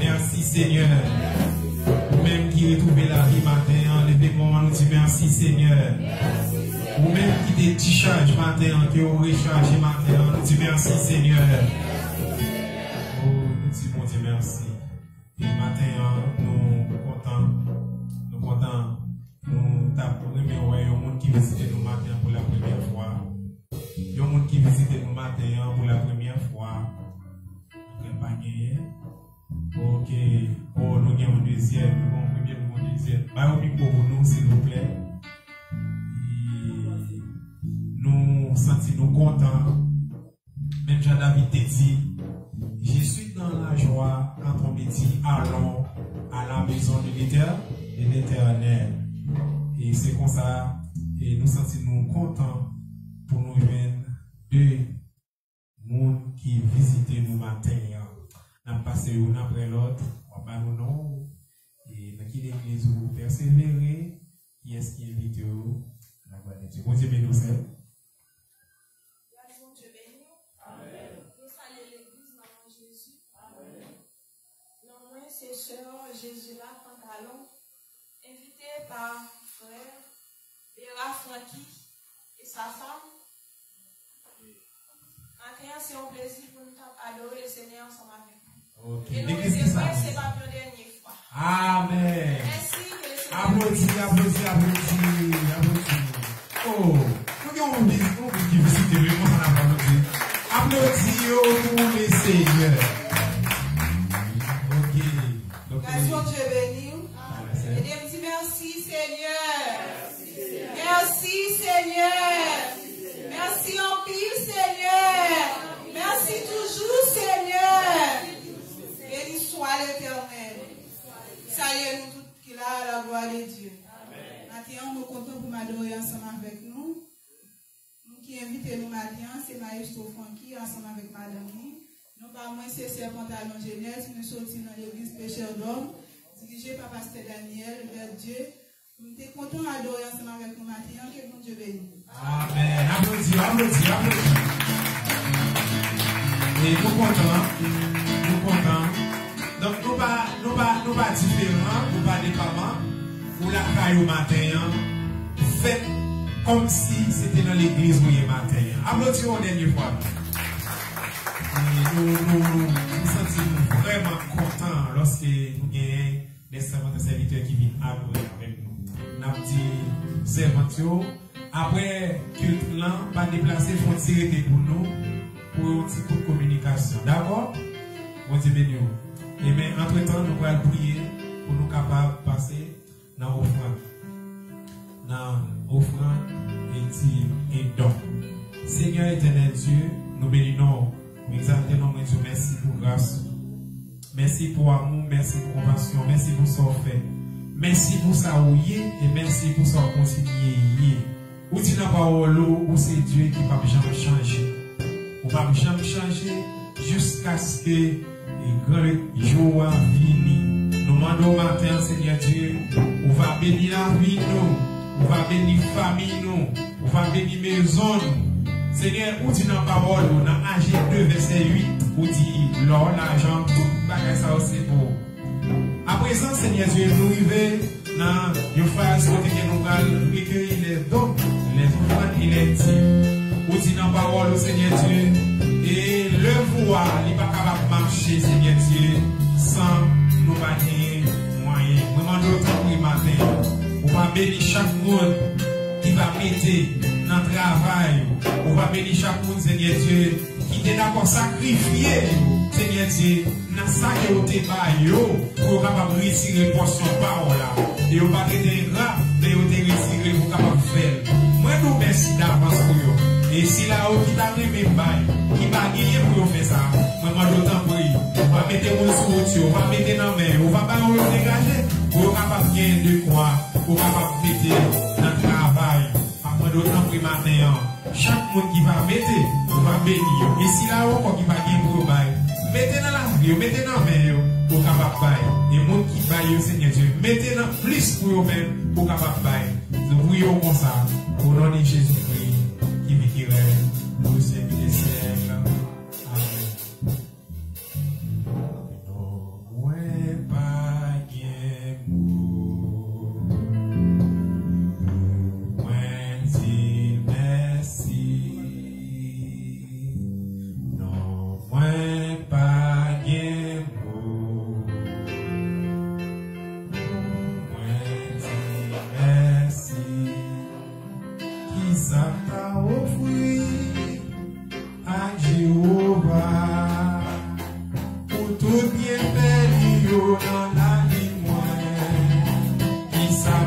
Merci Seigneur. qui retrouvez la vie matin, levez-moi, nous disons merci Seigneur. Ou même qui décharge matin, qui ont rechargé matin, nous disons merci Seigneur. Oh, nous disons Dieu merci. Et matin, nous contents, nous tapons, mais ouais, il y a un monde qui visite nous matin pour la première fois. Il y a un monde qui visite nous matin pour la première fois. Donc, pas gagné. Ok, oh, nous avons un deuxième, nous avons un premier, nous avons un deuxième. Bah, au micro pour nous, s'il vous plaît. Et nous sentons contents. Même Jean-David te dit, je suis dans la joie quand on me dit, allons à la maison de l'Éternel. Et c'est comme ça, et nous sentons contents pour nous joindre deux monde qui visitent nous matin. Nous avons passé l'un après l'autre, on va nous non. Et dans quelle église vous persévérez, qui est-ce qui invite vous à la gloire de Dieu. Bon Dieu béni nous. Amen. Nous saluons l'église Maman Jésus. Amen. Non, moi, c'est sœur Jésus là, pantalon, invité par frère Béra Francky et sa femme. Maintenant, c'est un plaisir pour nous adorer le Seigneur ensemble avec nous. Okay. Et nous espérons que ce n'est pas pour la dernière fois. Amen. Merci que le Seigneur. Applaudis. Oh, nous avons qui visite le monde en applaudissant. Applaudis pour le Seigneur. Ok. Grâce Dieu béni. Et Dieu dit merci Seigneur. Merci Seigneur. Merci en pile Seigneur. Merci toujours Seigneur. Béni soit l'Éternel. Saluez-nous tous qui a la gloire de Dieu. Maintenant, nous sommes contents pour m'adorer ensemble avec nous. Nous qui invitons nous maintenant, c'est Maestro Francky ensemble avec Madame. Nous pas moins c'est Pantalon Jeunesse, nous sortis dans l'église Pécheur d'Homme, dirigé par Pasteur Daniel, vers Dieu. Nous sommes contents d'adorer ensemble avec nous maintenant, que bon Dieu bénisse. Amen. Applaudis. Et nous contents. Donc, nous pas différents, nous pas dépendants. Pour la caille au matin, faites comme si c'était dans l'église où il est matin. Applaudissons une dernière fois. Et nous sentons vraiment contents lorsque nous gagnons des serviteurs qui viennent adorer avec nous. Nous avons dit, servants, après culte là, pas déplacer, il faut tirer pour nous, pour un petit coup de communication. D'accord? On dit béni. Et mais entre-temps, nous allons prier pour nous capables de passer dans l'offrande et don. Seigneur éternel Dieu, nous bénissons, nous exaltons, nous disons merci pour grâce. Merci pour amour, merci pour compassion, merci pour ce qu'on fait. Merci pour ça où y est et merci pour ça qu'on continue. Ou tu n'as pas l'eau, ou c'est Dieu qui ne va jamais changer. Ou va jamais changer jusqu'à ce que les grands jours finissent. Nous demandons au matin, Seigneur Dieu, on va bénir la vie, nous, on va bénir la famille, nous, on va bénir la maison. Seigneur, où dit dans la parole, dans AG 2, verset 8, où dit l'or, l'argent, tout bagage ça aussi pour. À présent, Seigneur Dieu, nous arrivons dans une phase où nous allons recueillir les dons, les offrandes et les dîmes. Où dit dans la parole, Seigneur Dieu, et le voix, il n'est pas capable de marcher, Seigneur Dieu, sans nous bâtir moyens. Nous demandons autant pour le matin. On va bénir chaque monde qui va mettre dans le travail. On va bénir chaque monde, Seigneur Dieu, qui est d'accord sacrifier, Seigneur Dieu, dans ça que vous êtes pour capable retirer pour son parole. Et vous va être grave, mais vous êtes retiré pour capable faire. Moi, nous merci d'avance pour vous. Et si là-haut qui t'a mis mes bails, qui va gagner pour faire ça, moi, d'autant pour vous. On va mettre mon sous, on va mettre dans la main, on va pas nous dégager, pour capable de gagner de quoi, pour capable de mettre dans le travail. Après d'autant pour matin, chaque monde qui va mettre, on va bénir. Et si là-haut qui va gagner pour vous, mettez dans la vie, mettez dans la main, pour capable de bailler. Et monde qui baille, Seigneur Dieu, mettez dans plus pour vous-même, pour capable de bailler. Nous prions comme ça, au nom de Jésus-Christ. Qui vit qui règne, au siècle des siècles. Amen. Non, ouais, pas bien, Você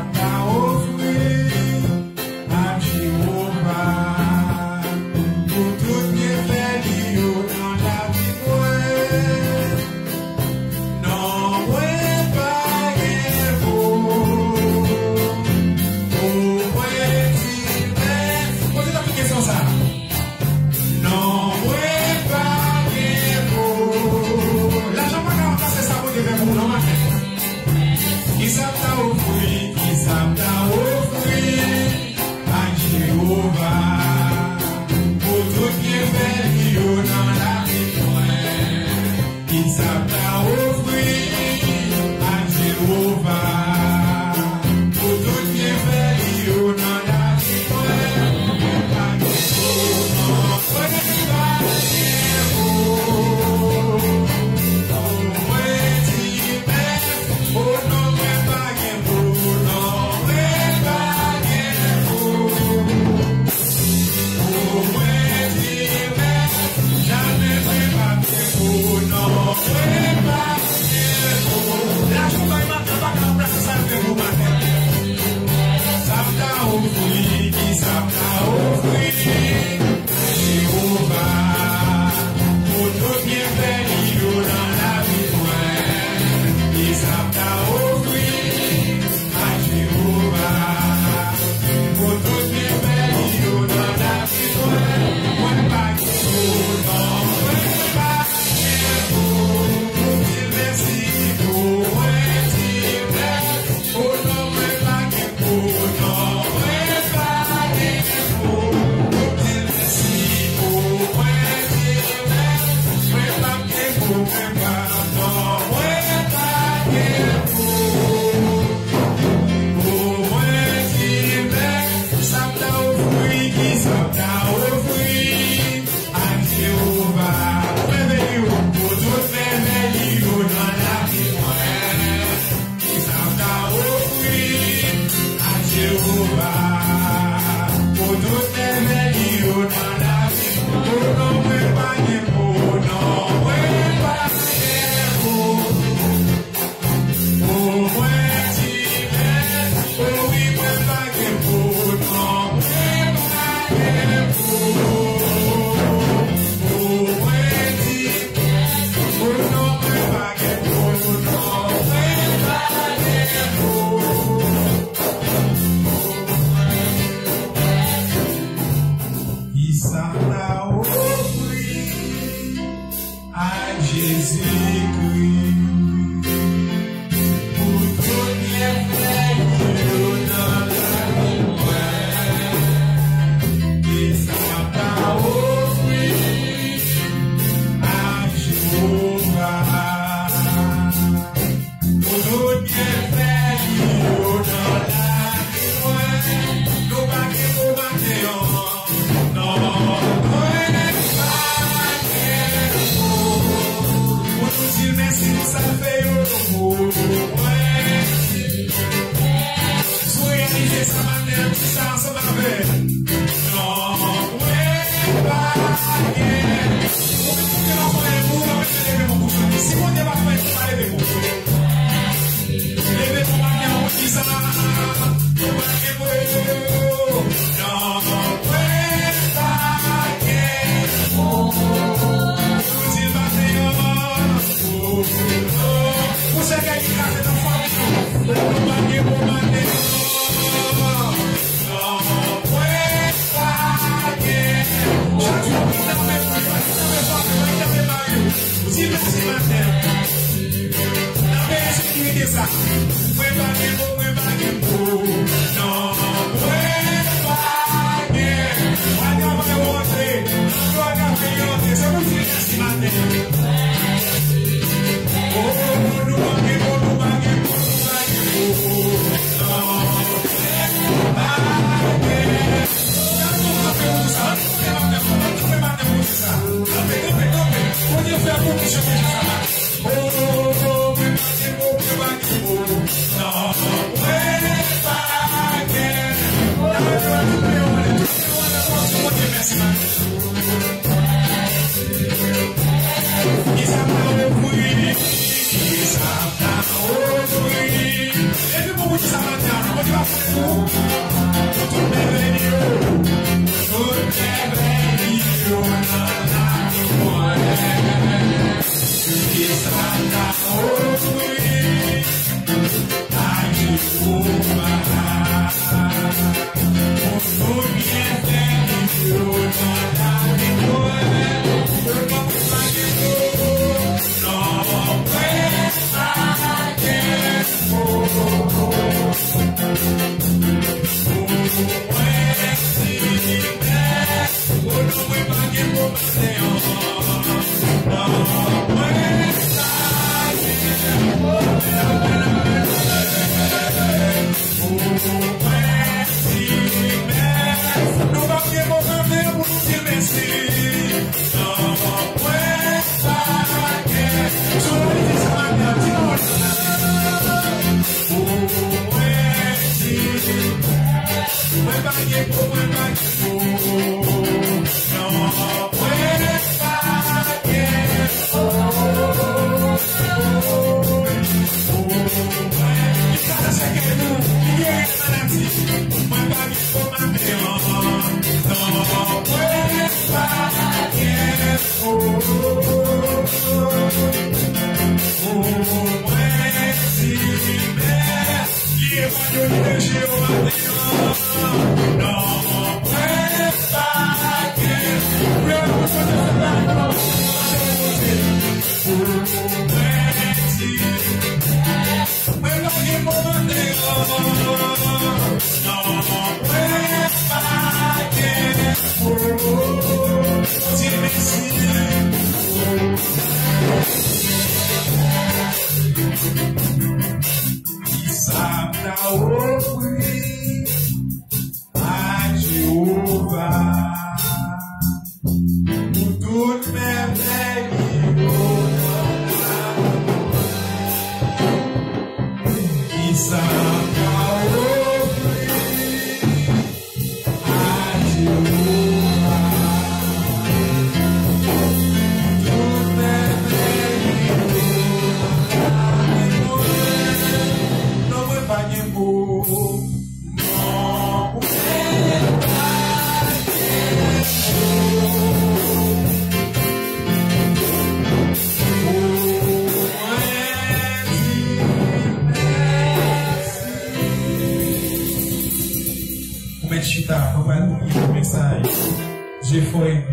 J'ai fait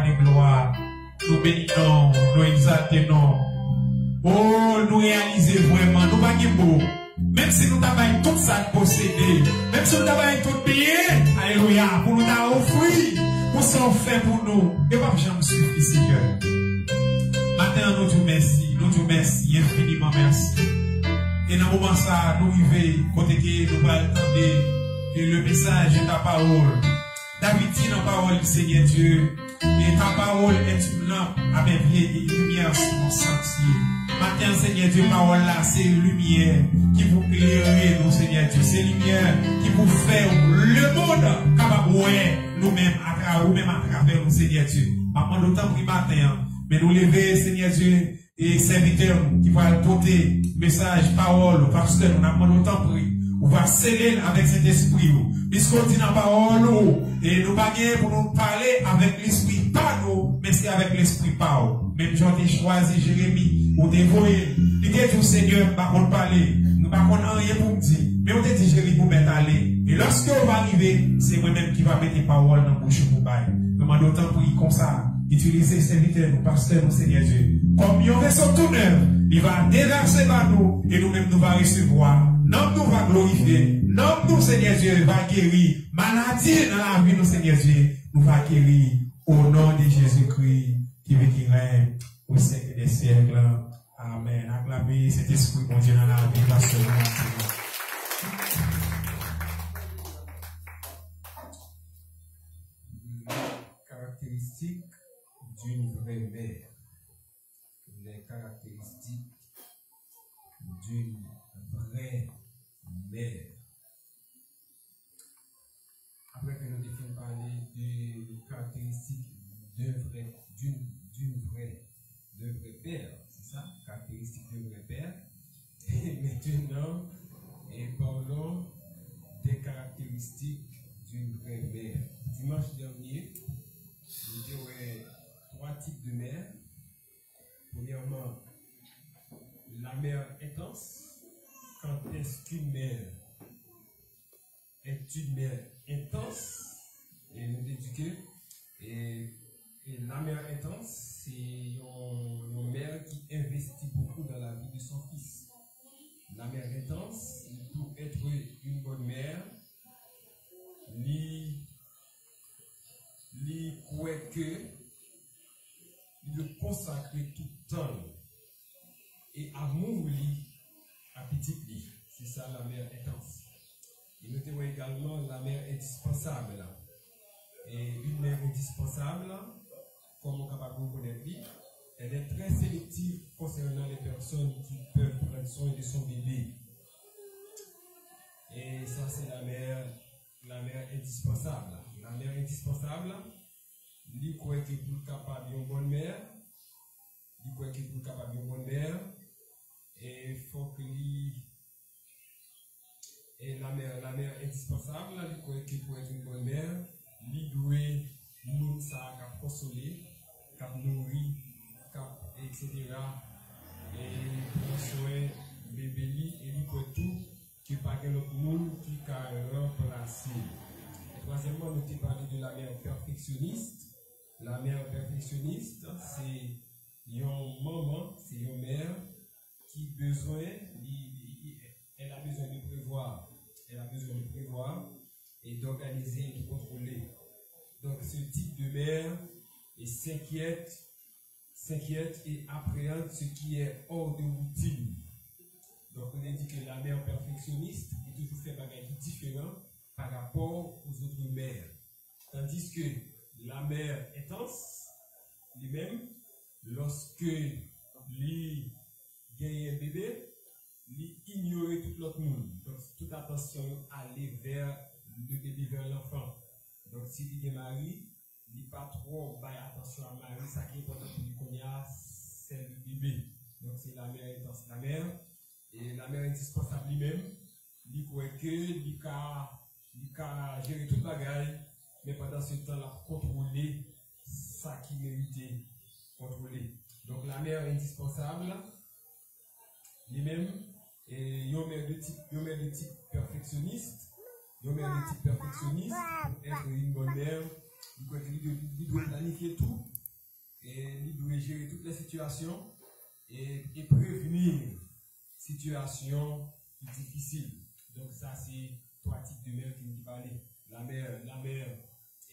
le gloire, nous bénissons, nous exaltons. Oh, nous réalisons vraiment, nous pas même si nous avons tout ça possédé, même si nous avons tout payé, alléluia, pour nous offrir, pour ce qu'on fait pour nous, et pas jamais suffire, Seigneur. Maintenant, nous te merci, infiniment merci. Et dans le moment ça, nous vivons, côté que nous allons entendre le message de ta parole. David dit dans la parole, Seigneur Dieu, et ta parole est une lampe à mes pieds et une lumière sur mon sentier. Maintenant, Seigneur Dieu, parole là, c'est une lumière qui vous éclaire, nous, Seigneur Dieu. C'est une lumière qui vous fait le monde capable de nous-mêmes à travers nous, Seigneur Dieu. Maintenant, d'autant plus matin, mais nous lever, Seigneur Dieu, et serviteurs qui vont porter message, parole, parce que nous avons autant pris. On va sceller avec cet esprit. Puisqu'on dit dans la parole, et nous pas pour nous parler avec l'esprit pas nous, mais c'est avec l'esprit pas. Même j'en ai choisi Jérémie, ou dévoyé. Il dit au Seigneur, pas qu'on parler, nous pas qu'on rien pour me dire. Mais on te dit Jérémie pour mettre aller. Et lorsque on va arriver, c'est moi-même qui va mettre les paroles dans la bouche pour bailler. Nous demandons autant pour y comme ça. Utiliser serviteurs, nous, pasteurs, nous, Seigneur Dieu. Comme il y aurait son tout neuf, il va déverser par nous, et nous-mêmes nous va recevoir. Nom nous va glorifier. Nom nous, Seigneur Dieu, va guérir. Maladie dans la vie, nous, Seigneur Dieu, nous va guérir. Au nom de Jésus-Christ, qui veut qu'il règne au siècle des siècles. Amen. Acclamez cet esprit, mon Dieu, dans la vie, parce que caractéristiques d'une vraie mère. Les caractéristiques d'une vraie mère. Après que nous avons parlé des caractéristiques d'un vrai père, c'est ça, caractéristiques d'un vrai père. Et maintenant, et parlons caractéristiques d'une vraie mère. Dimanche dernier, nous avons 3 types de mères. Premièrement, la mère intense. Quand est-ce qu'une mère est une mère intense? Et nous éduquer. Et la mère intense, c'est une mère qui investit beaucoup dans la vie de son fils. La mère intense, pour être une bonne mère, lui croit que il consacre tout temps et amour lui à petit lui. C'est ça la mère intense. Et nous avons également la mère indispensable. Et une mère indispensable, comme on est capable de connaître, elle est très sélective concernant les personnes qui peuvent prendre soin de son bébé. Et ça, c'est la mère indispensable. La mère indispensable, lui croit qu'il est capable d'une bonne mère. Lui croit qu'il est capable d'une bonne mère. Et il faut que lui. Et la mère indispensable, lui croit qu'il peut être une bonne mère. Lui doit nous ça cap consoler, cap nourrir, etc. Et prendre soin bébé lui et lui pour tout qui pas que l'autre monde qui a remplacé. Troisièmement, nous avons parlé de la mère perfectionniste. La mère perfectionniste, c'est une maman, c'est une mère qui elle a besoin de prévoir. Elle a besoin de prévoir et d'organiser et de contrôler. Donc ce type de mère s'inquiète et appréhende ce qui est hors de routine. Donc on a dit que la mère perfectionniste est toujours fait bagaille différent par rapport aux autres mères. Tandis que la mère intense, lui-même, lorsque lui gagne un bébé, lui ignorer tout l'autre monde. Donc toute attention aller vers le bébé, vers l'enfant. Donc s'il est marié, il n'est pas trop attention à Marie, ça qui est important pour lui qu'on a, c'est le bébé. Donc c'est la mère intense. La mère, et la mère indispensable lui-même, il croit que il a géré toute bagaille, mais pendant ce temps, il a contrôlé ça qui méritait contrôler. Donc la mère indispensable, lui-même, et il y a un mère de type perfectionniste. Il y a un type perfectionniste pour être une bonne mère. Il doit planifier tout et il doit gérer toutes les situations et prévenir situations difficiles. Donc ça c'est 3 types de mères qui nous parlent. La mère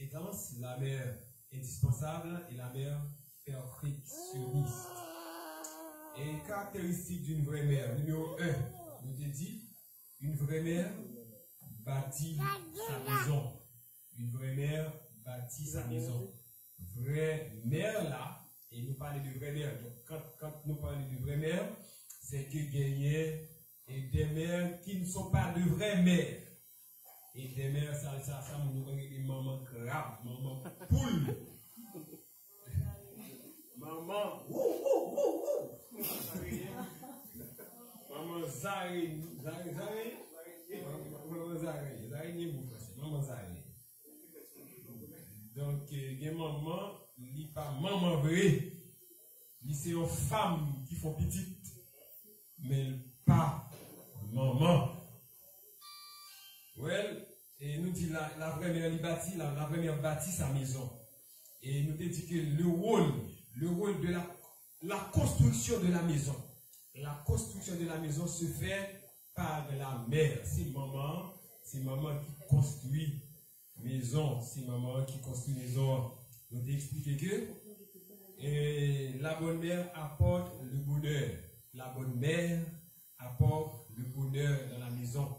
intense, la mère indispensable et la mère perfectionniste. Et caractéristique d'une vraie mère, numéro 1, nous avons dit, une vraie mère bâtit sa maison. Une vraie mère bâtit sa maison. Vraie mère là, et nous parlons de vraie mère. Donc quand nous parlons de vraie mère, c'est que gagner et des mères qui ne sont pas de vraies mères. Et des mères, ça nous connaît des mamans crabe, maman poule. Maman, maman Zari, maman Zari. Donc, maman, il pas maman vrai, c'est une femme qui font petite, mais pas maman. Well, et nous dit la vraie mère bâtit, la vraie mère bâtit sa maison. Et nous dit que le rôle de la construction de la maison. La construction de la maison se fait par la mère. C'est maman qui construit maison. C'est maman qui construit maison. Nous avons expliqué que la bonne mère apporte le bonheur. La bonne mère apporte le bonheur dans la maison.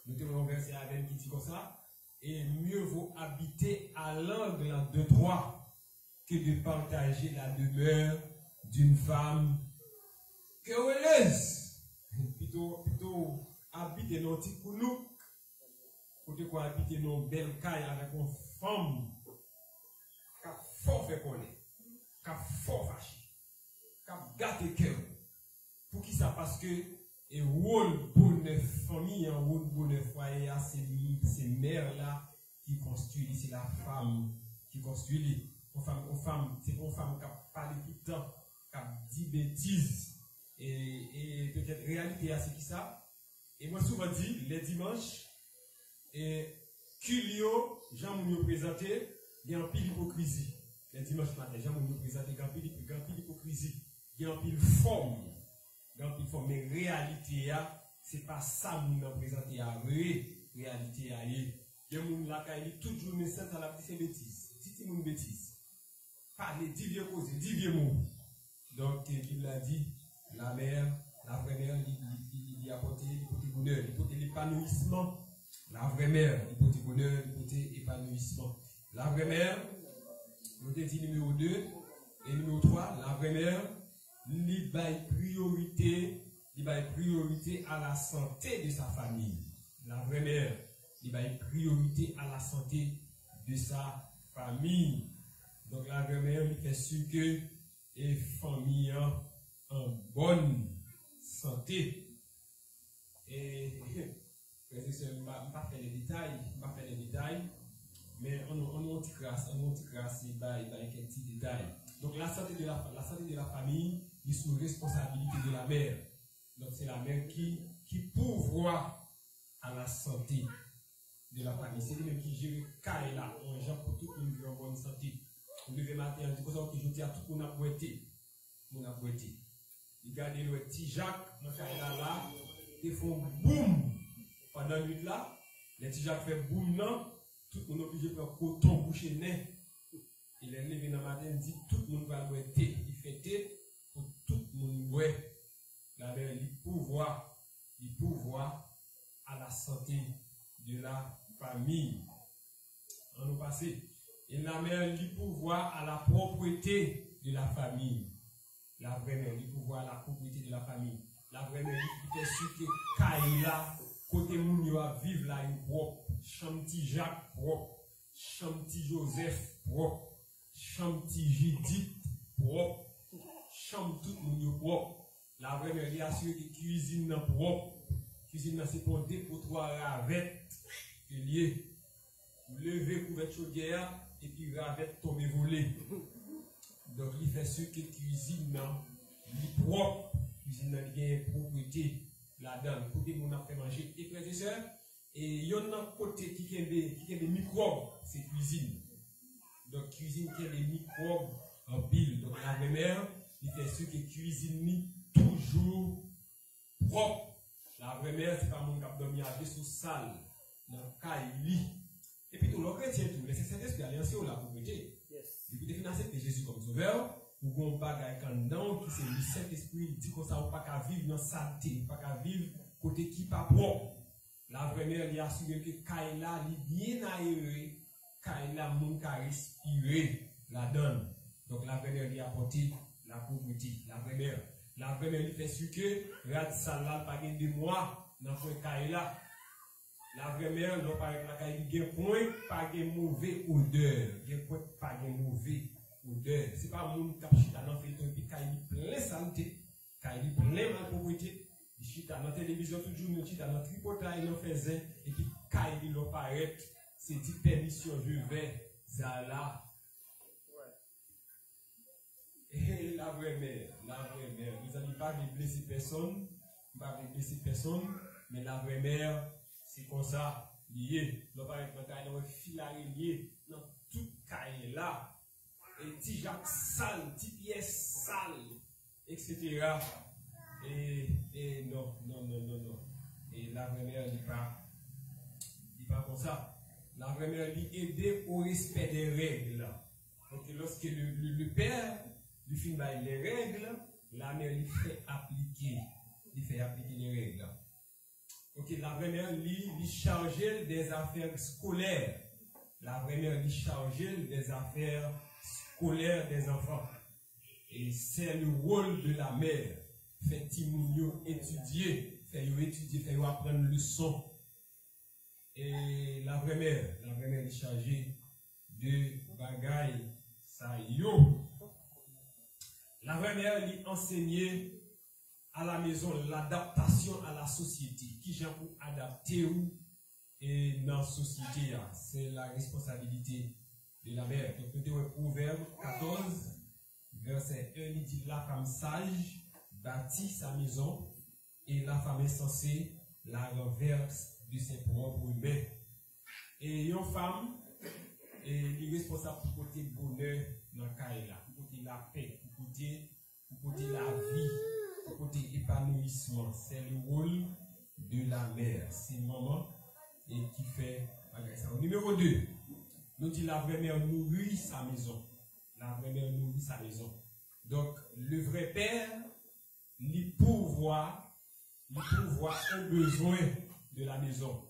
Nous avons un verset avec qui dit comme ça. Et mieux vaut habiter à l'angle de droit que de partager la demeure d'une femme querelleuse. Plutôt habiter dans un petit coulouk, plutôt habiter dans une belle caille avec une femme qui a fort fait connaître, qui a fort fâché, qui a gâté cœur. Pour qui ça? Parce que Et rôle pour une famille, un rôle pour le foyer, c'est mère là qui construit, c'est la femme qui construit. C'est pour une femme qui parle tout le temps, qui dit bêtises. Et peut-être réalité, c'est qui ça? Et moi, souvent dit, les dimanches, et Culio, Jean-Mounio présenté, il y a un pile d'hypocrisie. Les dimanches matin, Jean-Mounio présenté, il y a un pile d'hypocrisie. Il y a un pile forme. Mais réalité, c'est pas ça que nous avons présenté à réalité. Il y a des gens qui toute journée sainte à la petite bêtise. Dites une bêtise. Parlez, dites vieux causes, dites vieux mots. Donc, il a dit, la mère, la vraie mère, il a apporté bonheur, il apporte l'épanouissement. La vraie mère, il apporte bonheur, il apporte épanouissement. La vraie mère, nous avons dit numéro 2 et numéro 3, la vraie mère, il baille priorité à la santé de sa famille. La vraie mère, il baille priorité à la santé de sa famille. Donc la vraie mère, il fait sûr que les familles en bonne santé. Et je ne vais pas faire les détails, mais on a grâce, il y a quelques petits détails. Donc la santé de la famille est sous responsabilité de la mère. Donc c'est la mère qui pourvoit à la santé de la famille. C'est lui-même qui gère le là, on gère pour tout le monde en bonne santé. On devait matin, on dit que je dis à tout le monde a pointé. Il garde le petit Jacques, dans le là, ils font boum pendant la nuit là. Les petits Jacques fait boum non, tout le monde est obligé de faire coton boucher nez. Il est levé dans le matin, il dit tout le monde va boiter. Il fait thé pour tout le monde boire. La mère, il pourvoit à la santé de la famille. On nous passe. Et la mère, il pourvoit à la propriété de la famille. La vraie mère, il pourvoit à la propriété de la famille. La vraie mère, il fait sûr que Kaila, côté moun va vivre là, il propre. Chamti Jacques propre. Chamti Joseph propre. Chamti Judith propre. Champ tout le monde propre. La vraie mère, il assure que cuisine propre. Cuisine c'est pour dépotoir ravette. Il est. Vous levez couverture chaudière et puis ravette tombe volée. Donc il fait sûr que cuisine est propre. Cuisine a une propriété là-dedans. Côté mon a fait manger. Et frères et sœurs, et il y a un côté qui a des microbes, c'est cuisine. Donc cuisine qui a des microbes en pile. Donc la vraie mère, il fait sûr que cuisine toujours propre. La vraie mère, c'est pas mon cap dormir avec sous salle, dans le cas et puis tout le chrétien, tout le Saint-Esprit alliance la propriété. Depuis que vous acceptez Jésus comme sauveur, vous avez un bagage quand qui c'est le Saint-Esprit dit que ça ne pas qu'à vivre dans la saleté, pas qu'à vivre côté qui pas propre. La vraie mère, il assure que Kaila est bien aéré, Kaila mon qu'à respirer la donne. Donc la vraie mère, il a apporté la propriété. La vraie mère, il fait sûr que Rad Salah pas gain de moi dans le Kaila. La vraie mère, non pas la Kaila, il y a point pas de mauvais odeur, il y a point pas de mauvais odeur. C'est pas mon capchita dans fait un Kaila plein santé, Kaila plein de propriété. Il chita dans la télévision tout le jour, il chita dans le tripotail, il faisait, et puis Kaila il apparaît, c'est dit permission, je vais, Zala. Et la vraie mère, nous n'allons pas blesser personne, mais la vraie mère, c'est comme ça, lié. Nous n'allons pas filer lié, dans tout cahier là, et petit Jacques sale, petit pièce sale, etc. Et non. Et la vraie mère dit pas comme ça. La vraie mère dit aider au respect des règles. Donc lorsque le père lui fait les règles, la mère lui fait appliquer les règles. Ok, la vraie mère lui chargée des affaires scolaires. La vraie mère lui chargée des affaires scolaires des enfants. Et c'est le rôle de la mère. Fait Timounio étudier, fait apprendre le leçon. Et la vraie mère est chargée de bagaille ça yo. La vraie mère lui enseigner à la maison, l'adaptation à la société. Qui j'ai pour adapter ou et dans la société, c'est la responsabilité de la mère. Donc, nous avons Proverbe 14, verset 1, il dit la femme sage bâtit sa maison et la femme insensée la renverse de ses propres mains. Et une femme est responsable pour porter bonheur dans le cas là, pour porter la paix, pour porter la vie, pour porter épanouissement. C'est le rôle de la mère. C'est maman et qui fait ça. Numéro 2, nous dit la vraie mère nourrit sa maison. La vraie mère nourrit sa maison. Donc, le vrai père, il pourvoit un besoin de la maison.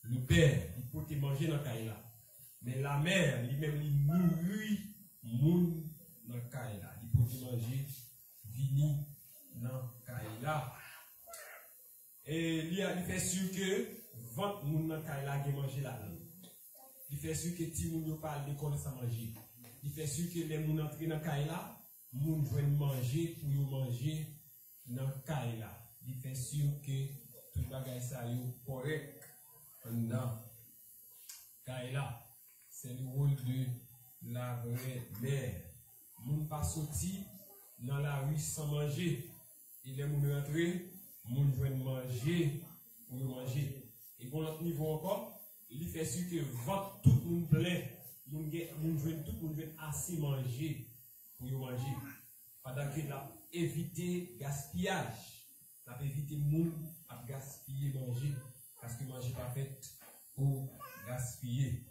Le père, il peut te manger dans le cas là. Mais la mère, lui-même, il nourrit moun dans le cas là. Il peut te manger vini dans le cas là. Et il fait sûr que 20 moun dans le cas là, il manger là. Il fait sûr que ti moun yo parle de l'école sans manger. Il fait sûr que les moun entrent dans le cas là, moun veulent manger pour yo manger dans le cas là. Il fait sûr que tout le bagage ça est correct dans le là. C'est le rôle de la vraie mère. Moun pas sorti dans la rue sans manger. Il est moun rentrer, moun veulent manger pour manger. Et pour notre niveau encore, il fait sûr que votre tout le monde plein, tout le monde assez manger pour manger. Pendant qu'il a évité gaspillage, il a évité monde à gaspiller manger, parce que manger pas fait pour gaspiller.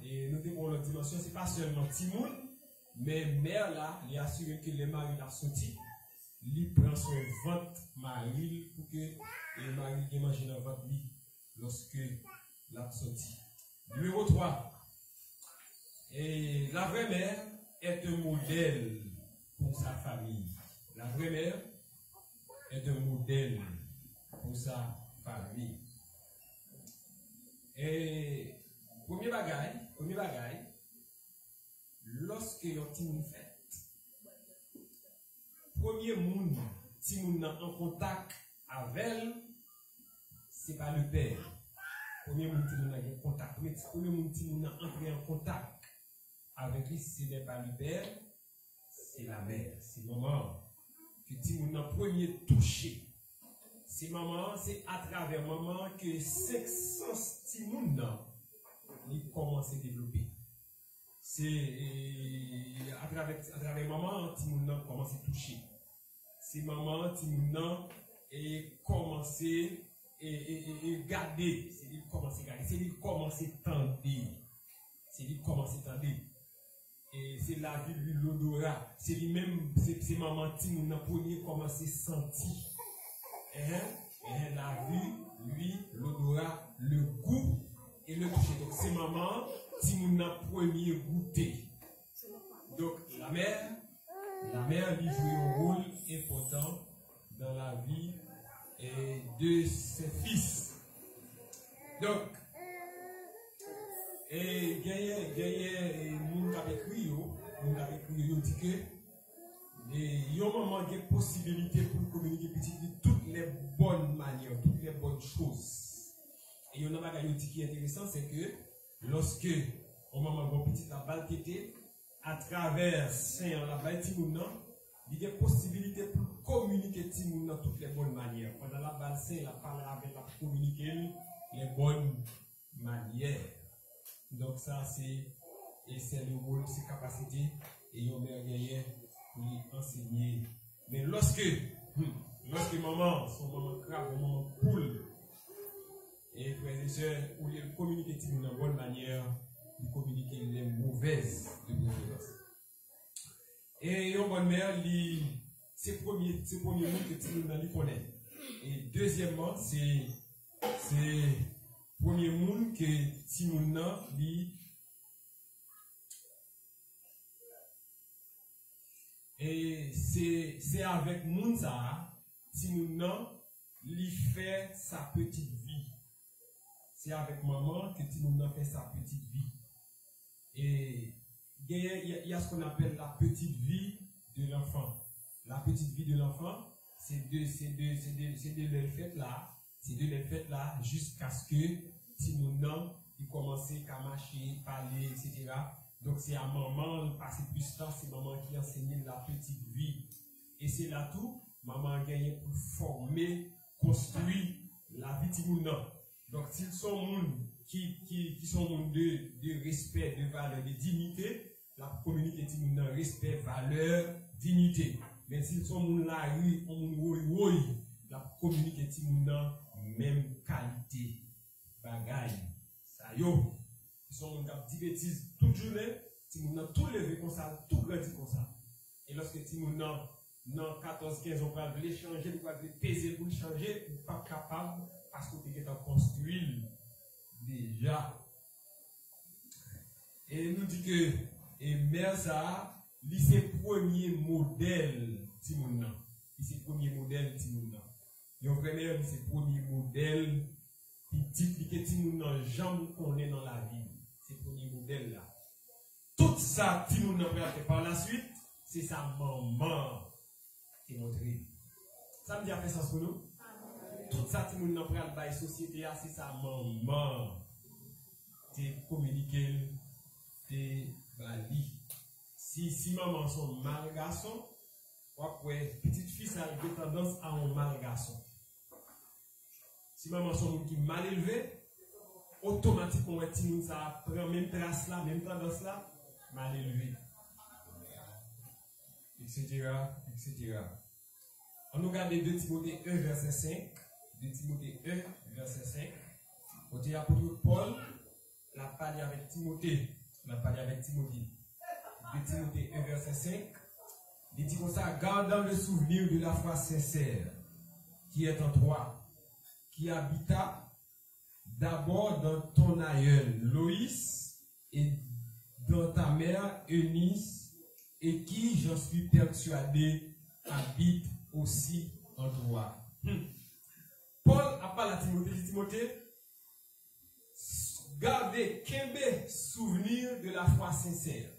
Et nous devons la dimension, ce n'est pas seulement petit monde, mais mère là, il assure que les maris la sorti, il prend son ventre mari pour que le mari ait mangé dans votre lit lorsque l'a sorti. Numéro 3. Et la vraie mère est un modèle pour sa famille. La vraie mère est un modèle pour sa famille. Et premier bagaille, lorsque yon ti moun fait, premier moun, ti moun en contact avec elle, c'est pas le père. Premier moun ti moun en contact, premier moun ti moun entré en contact avec lui, ce n'est pas le père, c'est la mère, c'est maman. Que ti moun en premier touché. C'est maman, c'est à travers maman que 500 ti moun il commence à développer. C'est à travers maman, ti moun commence à toucher. C'est maman, ti moun et commencer et garder. C'est lui commencer à garder. C'est lui commencer à tendre. C'est lui commencer à tendre. Et c'est la vie, lui, l'odorat. C'est lui-même, c'est maman, ti moun premier commencer à sentir. La vue, lui, l'odorat, le goût et le toucher. Donc c'est maman, si nous avons premier goûté. Donc la mère lui joue un rôle important dans la vie de ses fils. Donc, et gagne moun k'ap écrit dit que il y a un moment de possibilité pour communiquer petit de toutes les bonnes manières, toutes les bonnes choses. Et il y a un bagage qui est intéressant, c'est que lorsque on moment bon petit la balle tété à travers Saint la balle Timouna, il y a possibilité pour communiquer Timouna toutes les bonnes manières. Pendant la balle Saint la parle avec la communiquer les bonnes manières. Donc ça c'est le rôle, c'est capacité et on a gagné pour lui enseigner. Mais lorsque maman, son maman crabe, maman poule, et frères et sœurs, où il communique de la bonne manière, il communique les mauvaises de préférence. Et une bonne mère, c'est le premier mot que Timouna connaît. Et deuxièmement, c'est le premier mot que Timouna lui. Et c'est avec Mounsa, Timouna lui fait sa petite vie. C'est avec maman que Timouna fait sa petite vie. Et il y a ce qu'on appelle la petite vie de l'enfant. La petite vie de l'enfant, ces deux fêtes là, jusqu'à ce que Timoun il commençait à marcher, parler, etc. Donc c'est à maman, passer plus de temps, c'est maman qui enseignait la petite vie. Et c'est là tout, maman a gagné pour former, construire la vie de Timoun. Donc s'ils sont monde qui sont monde de respect, de valeur, de dignité, la communauté Timoun respect, valeur, dignité. Mais s'ils sont monde la rue, la communauté Timoun même qualité, bagaille. Ça yo, ils sont monde qui dit bêtises toute journée, Timoun tout levé comme ça, tout grandi comme ça. Et lorsque Timoun dans 14-15 ans, on va les changer, on va les peser pour changer, on n'est pas capable parce qu'on est construit déjà. Et nous dit que mère ça, c'est le premier modèle Timoun. C'est le premier modèle Timoun. Yon frère, c'est le premier modèle petit que Timoun jamais connaît dans la vie. C'est le premier modèle là. Tout ça Timoun a fait par la suite, c'est sa maman qui montré. Ça me dit après sens pour nous? Tout ça Timoun a pris à la société, c'est sa maman qui communiqué, qui bali. Si maman son mal garçon, petite fille ça a tendance à un mal garçon. Si maman son qui mal élevé, automatiquement Timoun ça prend même trace là, même tendance là, mal élevé. Etc. On nous regarde 2 Timothée 1 verset 5. 2 Timothée 1 verset 5. Côté l'apôtre Paul, l'a parlé avec Timothée. 2 Timothée 1 verset 5. Il dit comme ça, gardant le souvenir de la foi sincère qui est en toi, qui habita d'abord dans ton aïeul Loïs et dans ta mère Eunice, et qui, j'en suis persuadé, habite aussi en toi. Paul a parlé à Timothée, gardez, kembe, souvenir de la foi sincère.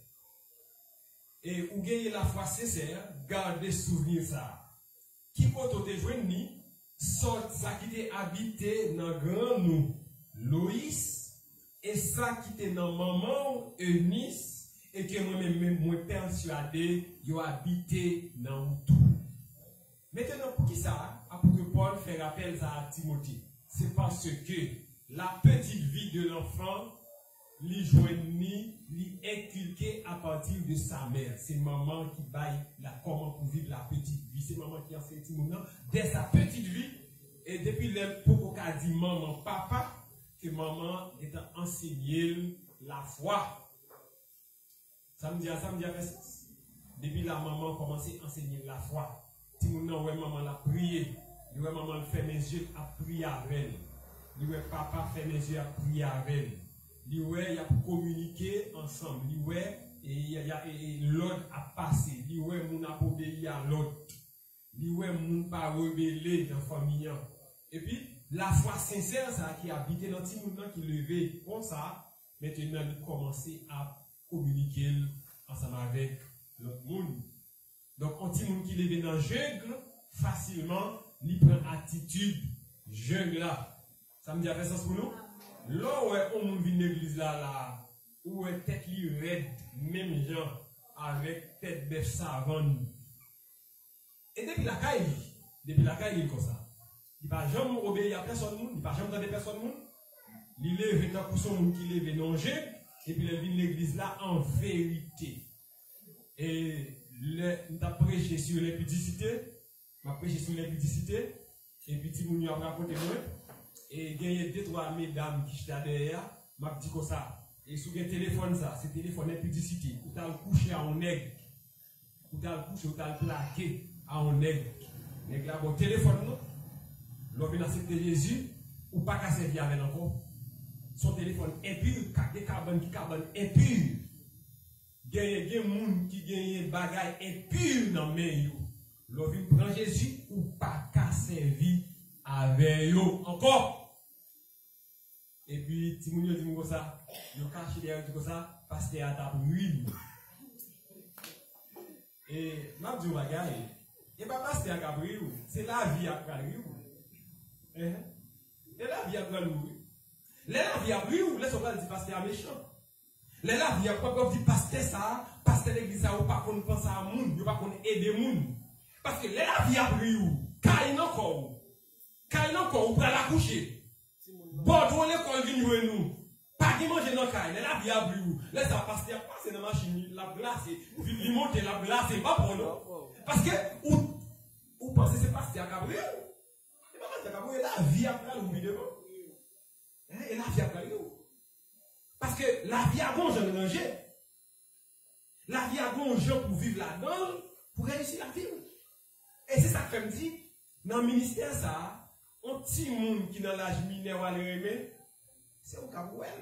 Et où gagnez la foi sincère, gardez souvenir ça. Qui peut te joindre, sort ça qui t'est habité dans grand nous, Loïs, et ça qui t'est dans maman, Eunice, et que moi-même, persuadé, yo habité dans tout. Maintenant, pour qui ça? Pour que Paul fait rappel à Timothée. C'est parce que la petite vie de l'enfant, lui joignit, lui inculqué à partir de sa mère. C'est maman qui baille la comment pour vivre la petite vie. C'est maman qui a fait Timothée dès sa petite vie. Et depuis le pour qu'a dit maman, papa, que maman est enseigné la foi. Ça me dit depuis la maman commencé à enseigner la foi. Si mon ouais maman l'a prié, ouais maman fait mes yeux à prier avec elle. Ouais papa fait mes yeux à prier avec elle. Ouais il a communiqué ensemble. Ouais et l'autre a passé. Ouais mon a obéi à l'autre. Ouais mon pas rebellé dans famille. Et puis la foi sincère ça qui habitait dans petit monde qui levé comme ça, maintenant il commençait à communiquer ensemble avec l'autre monde. Donc, on dit monde qui lève dans le jungle, facilement, il prend attitude jungle là. Ça me dit après sens pour nous? Là où on vient l'église là, où est tête li raide, même gens, avec tête bœuf savane. Et depuis la caille, il est comme ça. Il ne va jamais obéir à personne, il ne va jamais donner personne. Il lève dans son monde qui lève dans le jungle. Et puis, il vient l'église là en vérité. Et nous avons prêché sur l'impudicité. Et puis, si nous avons raconté moi. Et il y a 2-3 mesdames qui sont derrière. Je dis comme ça. Et sur le téléphone, ça, c'est téléphone impudicité. Vous avez couché à un nègre. Vous avez couché, vous avez plaqué à un nègre. Nègre là, bon téléphone, l'homme a accepté Jésus, ou pas qu'à servir avec encore. Son téléphone impur, des carbone impur. Il y a des gens qui gagnent des bagages impurs dans le main. L'homme prend Jésus ou pas qu'à servir avec eux encore. Et puis, si vous dites comme ça, vous cachez derrière comme ça, parce que c'est à ta ruine. Et, je dis, il Et pas pasteur Gabriel, c'est la vie à Gabriel. Et la vie à Gabriel. La vie à Gabriel, laisse-moi dire pasteur méchant. La vie à Gabriel dit pasteur ça, pasteur l'église ça, ou pas qu'on pense à moun, ou pas qu'on aide moun. Parce que la vie à Gabriel, quand encore, ou prend la coucher. Bon, on l'école vient nous. Pas qui mange dans la la vie à Gabriel. Laisse ça pasteur passer dans la machine, la glace, il monte la glace, pas pour nous. Parce que, ou pensez que c'est pasteur Gabriel. C'est pas pasteur Gabriel, la vie à Gabriel, ou devant. Et la vie à Gabriel. Parce que la vie a bon, j'en ai mangé. La vie a bon, gens pour vivre là-dedans, pour réussir la vie. Et c'est ça que je me dis, dans le ministère, ça, un petit monde qui dans l'âge mineur à l'aimer, c'est au Gabriel.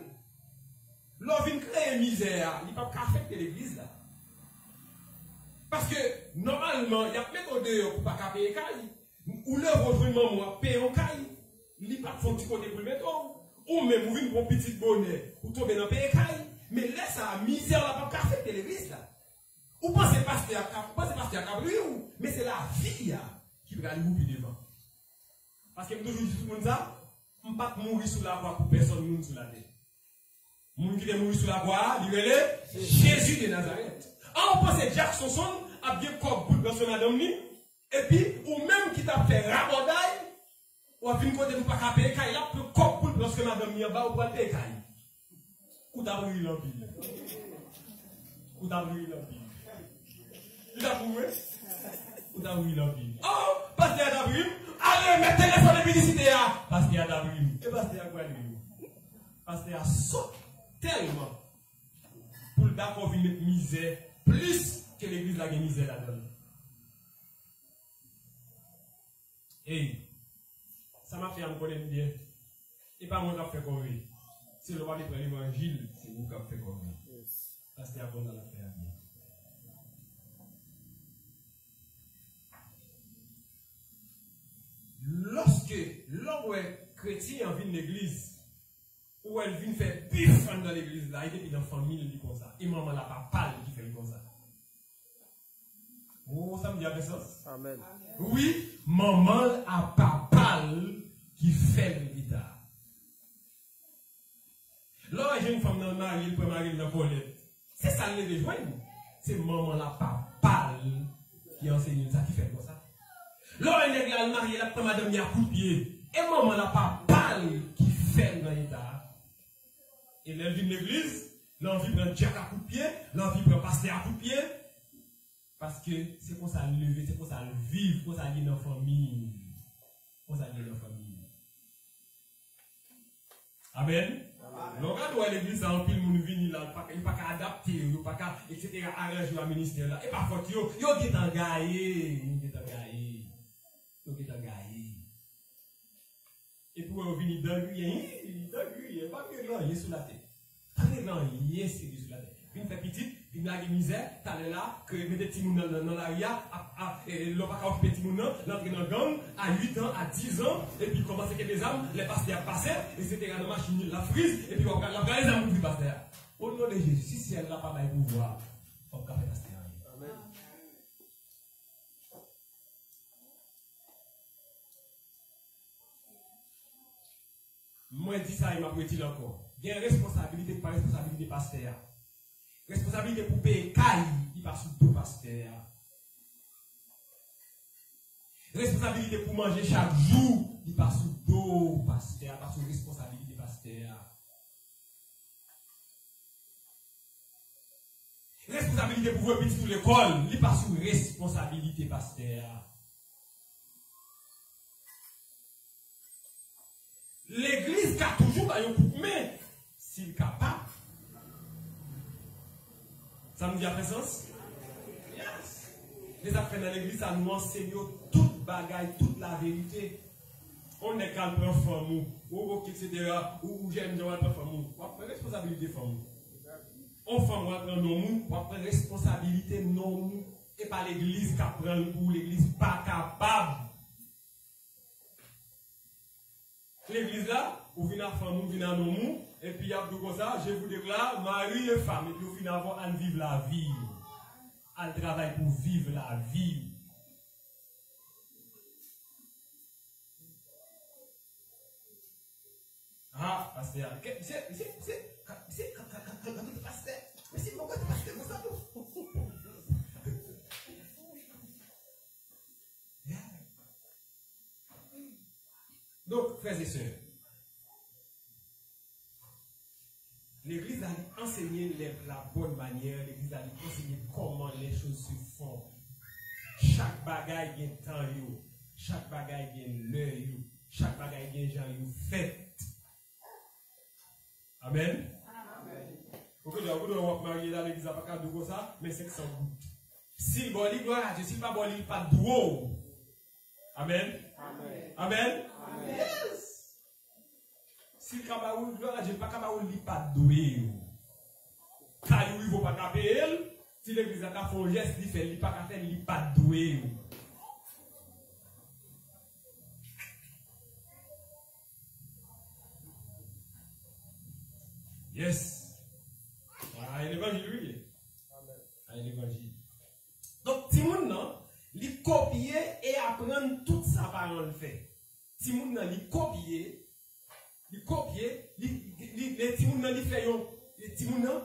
L'on vient créer misère, il n'y a pas qu'à affecter l'église là. Parce que normalement, il y a plein de dehors pour ne pas payer caille. Ou le rejoindre moi, payer au caille. Il n'y a pas de fonds qui côté pour le mettre. Ou même vous venez pour un petit bonnet pour tomber dans le payer caille. Mais laisse la misère là, pas affecter l'église là. Ou pensez pasteur à Gabriel, mais c'est la vie qui va aller vous devant. Parce que je toujours dis tout le monde ça, je ne peux pas mourir sous la voie pour personne ne sous la tête. Moun qui est mourir sous la voie, il est Jésus de Nazareth. On pense que Jackson a bien corps dans son madame et puis ou même qui t'a fait rabodaille ou a vu côté pour pas payer il a plus corps dans son madame ni en bas ou pas payer ou d'abri l'empire ou d'abri l'empire il a prouvé ou d'abri l'empire oh pasteur d'abri allez mettez téléphone de publicité là pasteur d'abri et pasteur quoi lui pasteur saute tellement pour d'accord venir misère plus que l'église la misère là-dedans. Et ça m'a fait me connaître bien. Et pas moi qui a fait comme lui. Si le roi de l'évangile, c'est vous qui avez fait comme lui. Parce que c'est bon dans l'affaire bien. Lorsque l'homme chrétien vient de l'église, ou elle vient faire pif dans l'église là, il est dans la famille, il dit comme ça. Et maman n'a pas parlé qui fait comme ça. Oh, ça me dit avec ça? Amen. Oui, maman a pas parlé qui fait le guitare. Là, j'ai une femme dans le mari, il peut marier dans la colette. C'est ça le besoin. C'est maman n'a pas parlé qui enseigne ça, qui fait comme ça. Là, il est marié, la première madame, il a coup de pied. Et maman n'a pas parlé qui fait le guitare. Et l'envie de l'église, l'envie prend Jack à coup de pied, l'envie prend pasteur à coup de pied. Parce que c'est pour ça le lever, c'est pour ça le vivre, pour ça aller dans la famille. Pour ça aller dans la famille. Amen. Donc, quand on l'église, on pile mon vie là, il n'y a pas qu'à adapter, il n'y a pas qu'à, etc., arranger le ministère là. Et parfois, il y a des gaillés, et pour venir dans le grille, pas que non, il est sous la tête. Pas que non, il est sous la tête. Une fait petite, une la misère, t'as là, que mettez petit moun dans la ria, l'on va pas occuper petit moun, l'entrée dans le gang, à 8 ans, à 10 ans, et puis commencer avec des armes, les pasteurs passer, etc. La machine, la frise, et puis on regarde les armes pour le pasteur. Au nom de Jésus, si c'est elle là, pas de pouvoir, on va faire pasteur. Amen. Moi, je dis ça, il m'a dit encore. Il y a une responsabilité, pas responsabilité pasteur. Responsabilité pour payer caille, il passe sous deux pasteurs. Responsabilité pour manger chaque jour, il passe sous deux pasteurs, parce que responsabilité pasteur. Responsabilité pour vous petit pour l'école, il passe sous responsabilité pasteur. L'église qui a toujours un coup de main, s'il est capable. Ça nous dit après sens? Yes. Les affaires dans l'église, ça nous enseigne toute bagaille, toute la vérité. On est qu'à prendre femme, ou etc. Ou j'aime bien prendre femme. On prend responsabilité femme. On prend non, on prend responsabilité non, et pas l'église qui prend pour l'église pas capable. L'église là, vous venez à femme, vous venez à non, et puis il y a tout comme ça, je vous déclare, mari et femme, et puis vous venez à vivre la vie. Elle travaille pour vivre la vie. pasteur. C'est quand tu pasteur. Mais c'est pourquoi tu pasteur comme ça? Donc, frères et sœurs, l'Église a enseigné la bonne manière, l'Église a enseigné comment les choses se font. Chaque bagaille gagne temps, chaque bagaille gagne l'heure, chaque bagaille gagne gens fait. Amen. Pourquoi vous devez marier dans l'Église à pas de ça, mais c'est que ça goûte. Si le boli gloire à Dieu, si pas boli pas d'eau. Amen. Amen. Yes. Si le cabaoul gloire à Dieu, pas cabaoul li pas doué. Car il faut pas taper elle. Si l'Église a fait un geste, il fait li pas faire li pas doué. Yes. Ah, l'évangile, oui. Ah, l'évangile. Donc, Timoun, non, il copier et apprendre tout ça par le fait. Timoun, non, il copier, les Timoun, non, il fait les Timoun, non,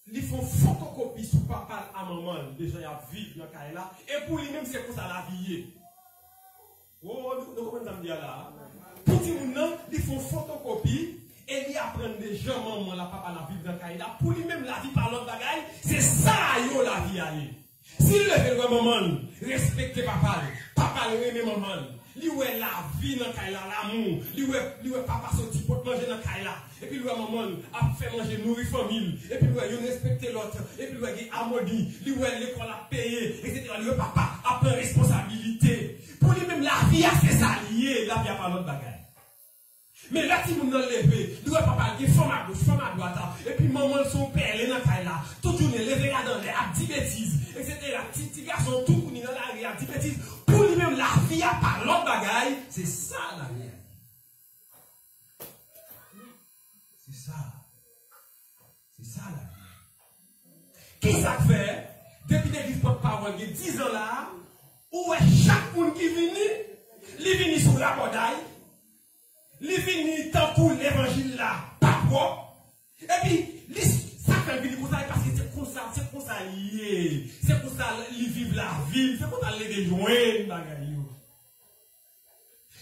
ils font photocopie sur papa à maman, les gens qui vivent dans le là, et pour lui-même, c'est pour ça la vie. Oh, vous comprenez ce que je dire là? Pour Timoun, non, ils font photocopie. Et il apprend des gens, maman, la papa, la vie dans le Kaïla. Pour lui-même, la vie par l'autre bagaille, c'est ça, yo, la vie aller. S'il le fait, maman, respectez papa, papa, le aime maman. Lui, ouais, la vie dans le Kaïla, l'amour. Lui, ouais, papa, sorti pour manger dans le Kaïla. Et puis, lui, maman, a fait manger, nourrir famille. Et puis, lui, il respecte l'autre. Et puis, lui, il a amodi. Lui, ouais, l'école a payé. Etc. Lui, papa, a pris responsabilité. Pour lui-même, la vie a fait ça lié. La vie a pas l'autre bagaille. Mais là, si vous n'en levez, vous n'avez pas parlé, femme à gauche, femme à droite, et puis maman, son père, elle est dans la là, toute journée, levez là dans l'air, à 10 bêtises, etc. Petit garçon, tout pour nous dans la rue, à 10 bêtises, pour lui-même, la vie à part l'autre bagaille, c'est ça la vie. C'est ça. C'est ça la vie. Qu'est-ce que ça fait? Depuis l'église porte-parole, il y a 10 ans là, où est chaque monde qui vient, il vient sur la bordelle. Les vini tant pour l'évangile là, pas quoi. Et puis, ça fait venir comme ça parce que c'est comme ça lié. C'est comme ça ils vivent la vie, c'est comme ça les rejoindre.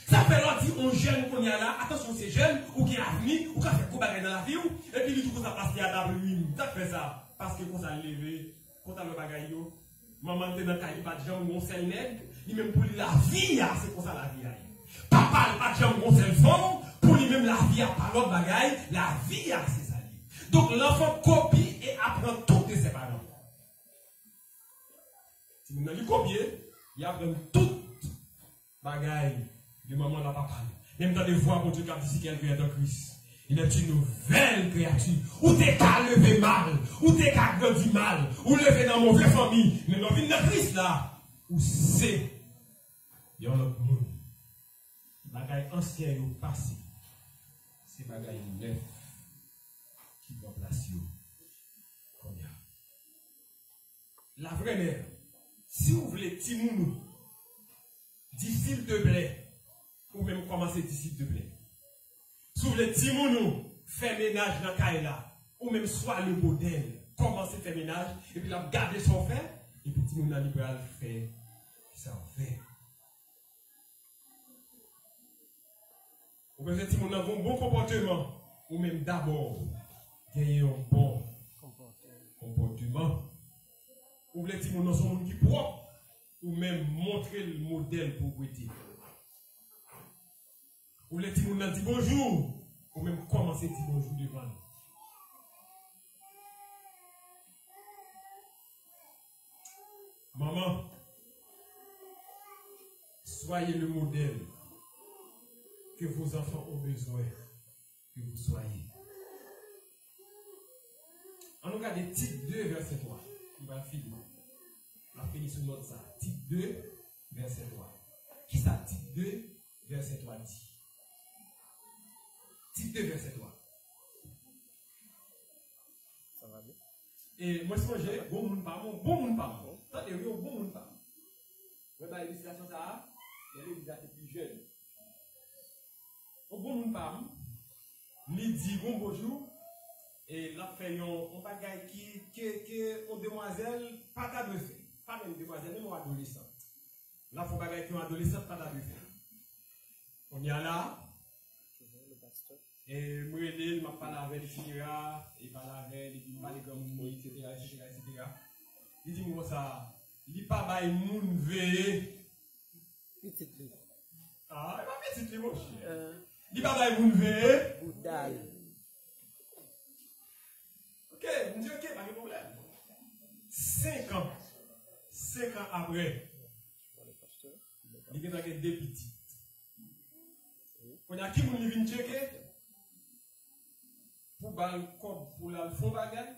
Ça fait leur dire aux jeunes qu'on y a là, attention ces jeunes, ou qui a avenir, ou qui a fait quoi dans la vie, et puis ils disent ça parce qu'il y a d'abri, ça fait ça, parce que qu'on s'est levé, qu'on a le bagaille, maman t'es dans le cahier, pas de gens, on s'est nègre, il même pour la vie, c'est comme ça la vie. Papa n'a pas de jambe contre le fond, pour lui-même la vie a pas l'autre bagaille, la vie a ses alliés. Donc l'enfant copie et apprend tout de ses parents. Si vous n'avez copié, il apprend tout bagaille de maman n'a pas parlé. Même dans les voix pour Dieu qui a dit qu'elle vient de Christ. Il est une nouvelle créature. Ou t'es qu'à lever mal, ou t'es qu'à grandir mal, ou lever dans mauvaise famille. Mais dans vie de Christ là, ou c'est, il y a un autre monde. Bagaille ancien ou passé, c'est bagaille neuf qui doit placer comme ça. La vraie mère, si vous voulez Timounou, s'il te plaît, ou même commencer s'il te plaît. Si vous voulez Timounou, faire ménage dans Kaila, ou même soit le modèle, commencer à faire ménage, et puis là, garder son frère, et puis Timounou libéral fait ça en fait. Ou bien si on a un bon comportement, ou même d'abord, gagner un bon comportement. Ou bien si on a un monde qui propre, ou même montrer le modèle pour goûter. Ou bien si on a dit bonjour, ou même commencer à dire bonjour devant nous. Maman, soyez le modèle que vos enfants ont besoin que vous soyez. On regarde Tite 2, verset 3. Il va finir. On va finir sur notre ça. Tite 2, verset 3. Qui ça, Tite 2, verset 3 dit? Tite 2, verset 3. Ça va bien? Et moi, je j'ai bon monde pas bon. Attendez, oui, bon monde pas. Vous voyez l'illustration ça? Il y a les plus jeunes. Au bon monde pas, il dit bonjour. Et là, fait un bagage qui une demoiselle, pas de faire. Pas même demoiselle, même adolescente. Là, il faut bagage qui est adolescente, pas de faire. On y a là. Et moi, il m'a parlé avec Sira, il parle avec, il parle comme moi, etc. Il dit moi ça, il n'est pas bail moun veillé. Ah, il m'a petit mon chien. Il n'est pas bail moun veillé. Ok, je dis ok, pas de problème. 5 ans après, il y a des petits. On a qui moun vient checker pour bal pour la fond bagage,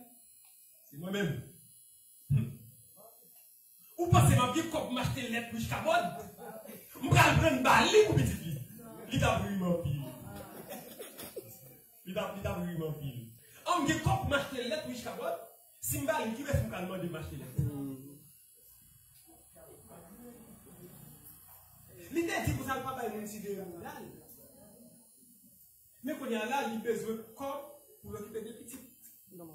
c'est moi-même. Ou pensez m'a bien comme m'acheter lettre pour jusqu'à bonne. M'pral prendre balle pour petit li. Il t'a pris mon pile. Il t'a pris mon pile. On me comme m'acheter lettre pour jusqu'à bonne. Si m'balle qui veut faire calmement de m'acheter lettre. L'idée dit que ça pas bailler une idée mondiale. Mais quand il y a là, il besoin comme pour l'occuper des petits. Non.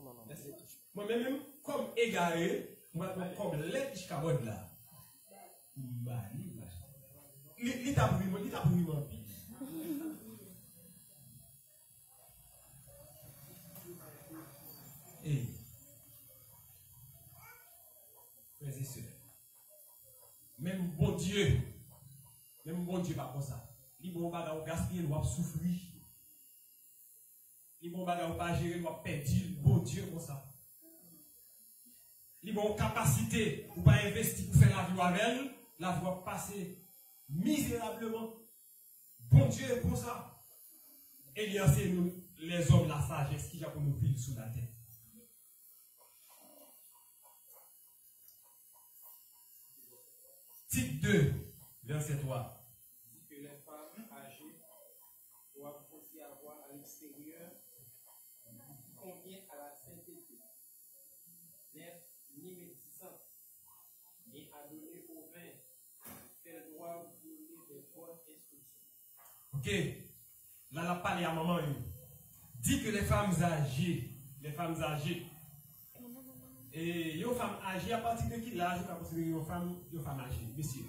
Moi-même, comme égaré, moi, comme l'aide jusqu'à bonne là. Il t'a pris mon pile. Et, frères et sœurs, même bon Dieu, pas comme ça. Il bon baga au gaspiller, il va souffrir. Il bon baga au pas gérer, il va perdre. Bon Dieu comme ça. Il bon capacité pour pas investir pour faire la vie avec elle, la vie va passer misérablement. Bon Dieu comme ça. Et il y a nous les hommes la sagesse qui a pour nous vivre sous la terre. Type 2, verset 3. Que les femmes âgées doivent aussi avoir à l'extérieur qui convient à la sainteté, n'être ni médisante, ni à donner au vin, qu'elles doivent donner des bonnes instructions. Ok, là, la parole à maman, dit que les femmes âgées, et les femmes âgées, à partir de qui l'âge, on considère une femme âgée, monsieur.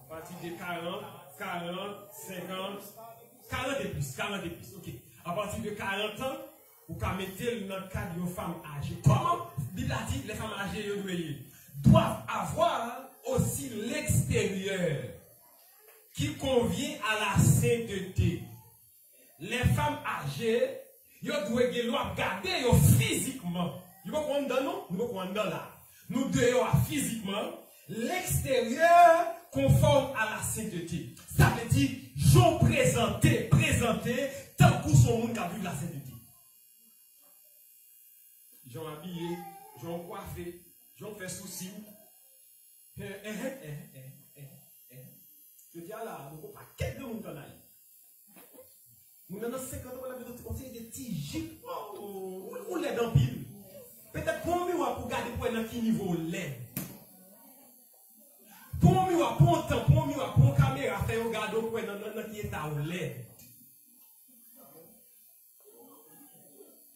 À partir de 40, 50, 40 et plus, ok. À partir de 40 ans, vous pouvez mettre dans le cadre d'une femme âgée. Comment, Bible a dit, les femmes âgées doivent avoir aussi l'extérieur qui convient à la sainteté. Les femmes âgées, elles doivent garder physiquement. Nous devons là. Nous devons physiquement l'extérieur conforme à la sainteté. Ça veut dire, j'en présenter tant que son monde a vu la sainteté. J'en habillé, j'en coiffé, j'en fait souci. Je dis là, nous ne pouvons pas quel de monde en aller. Nous avons 50 ans, on a besoin de petits jupes ou les dents pile. Peut-être pour moi, pour garder pour un niveau lait. Pour moi, pour un temps, pour moi, pour une caméra, faire regarder pour un qui est à lait.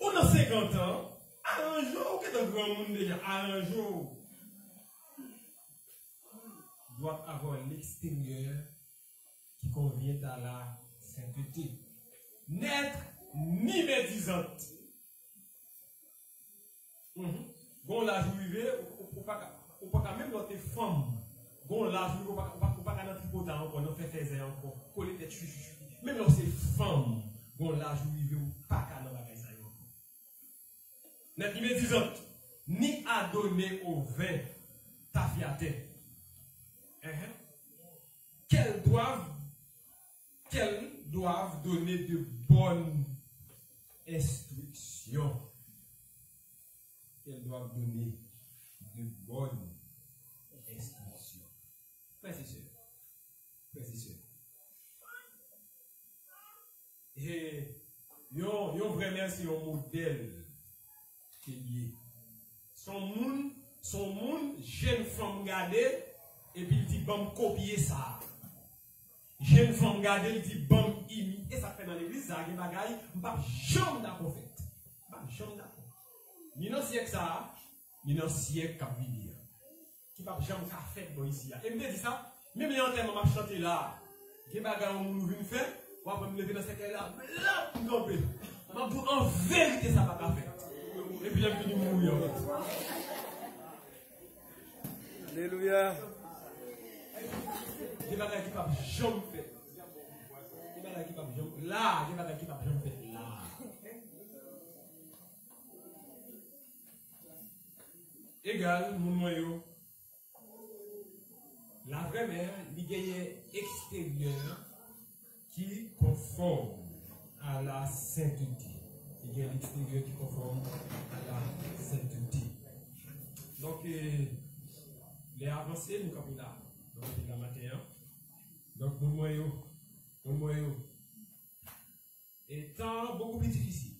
On a 50 ans, à un jour, qu'est-ce que grand monde déjà, à un jour, doit avoir l'extérieur qui convient à la sainteté. N'être ni médisante. Bon, là, je vivais, ou pas même notre femme. Bon, là, je vivais, ou pas notre tripotant encore, non, fait encore, coller tête, même là, c'est femme. Bon, là, je vivais, ou pas qu'à notre bagage, ça y est. N'être ni médisante, ni à donner au vin, ta fiaté. Qu'elles doivent donner de bonnes instructions. Qu'elles doivent donner de bonnes instructions. Frères et sœurs. Et yon vraiment c'est un modèle qui est lié. Son monde, jeune femme gardée, et puis il dit bon copier ça. jeune femme garde, elle dit bon, et ça fait dans l'église, ça, il y a des bagailles, je ne suis pas jamais d'accord fait. Je ne suis jamais d'accord. Ni dans le siècle ça, ni dans le siècle qui a venir. Qui ne pas jamais fait ici. Et je me dis ça, même les enterrements m'a chanté là, il y a des bagailles où nous venons faire, on va me lever dans cette là, là, pour tomber. En vérité, ça va pas faire. Et puis, il est venu mourir. Alléluia. Des bagages qui ne peuvent jamais faire. Des bagages qui ne peuvent jamais là. Des bagages qui ne peuvent jamais faire là. Égal, mon noyau. La vraie mère, il y a un extérieur qui conforme à la sainteté. Il y a l'extérieur qui conforme à la sainteté. Donc, les avancées, nous sommes là. Donc, la matin. Donc, mon noyau étant beaucoup plus difficile.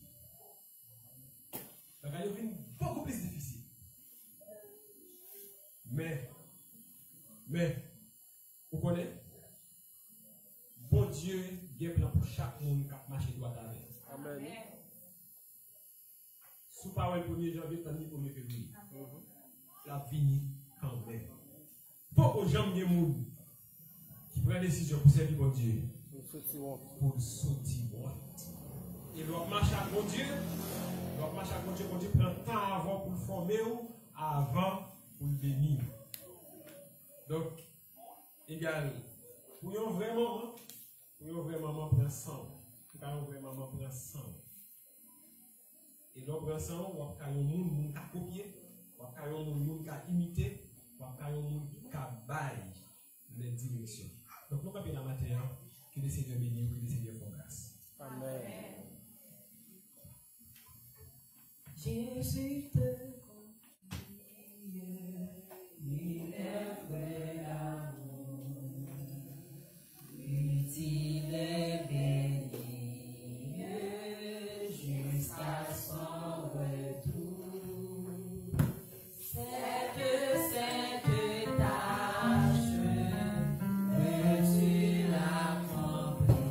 La gagne est beaucoup plus difficile. Mais, vous connaissez? Bon Dieu, il y a un plan pour chaque monde qui marche droit avec. Amen. Sous parole 1er janvier, 1er février. La vie quand même. Beaucoup de gens qui prennent des décisions pour servir bon Dieu. Pour sortir. Il doit marcher à bon Dieu. Il doit marcher à bon Dieu. Bon Dieu prend le temps avant pour le former ou avant pour le bénir. Donc, égal. Pour un vrai moment, prend sang. Pour un vrai moment, prend sang. Et donc, prend sang, on va faire un monde qui a copié, on va faire un monde qui a imité, on va faire un monde qui a baillé les directions. Donc, nous avons la matière que le Seigneur bénit, que le Seigneur fait grâce. Amen. Jésus te confie, il est vrai l'amour, utile et béni jusqu'à son retour. Cette sainte tâche, veux-tu l'accomplir?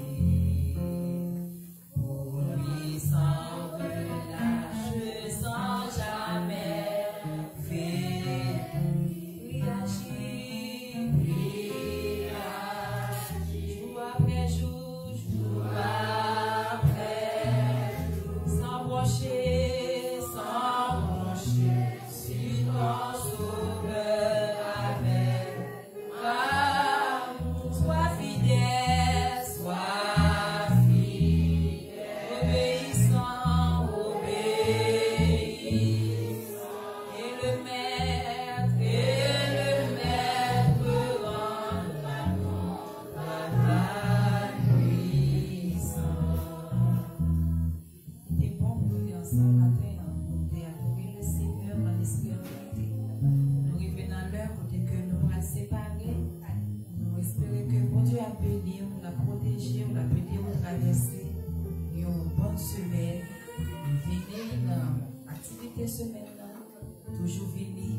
Pour lui sans relâche, sans jamais toujours venir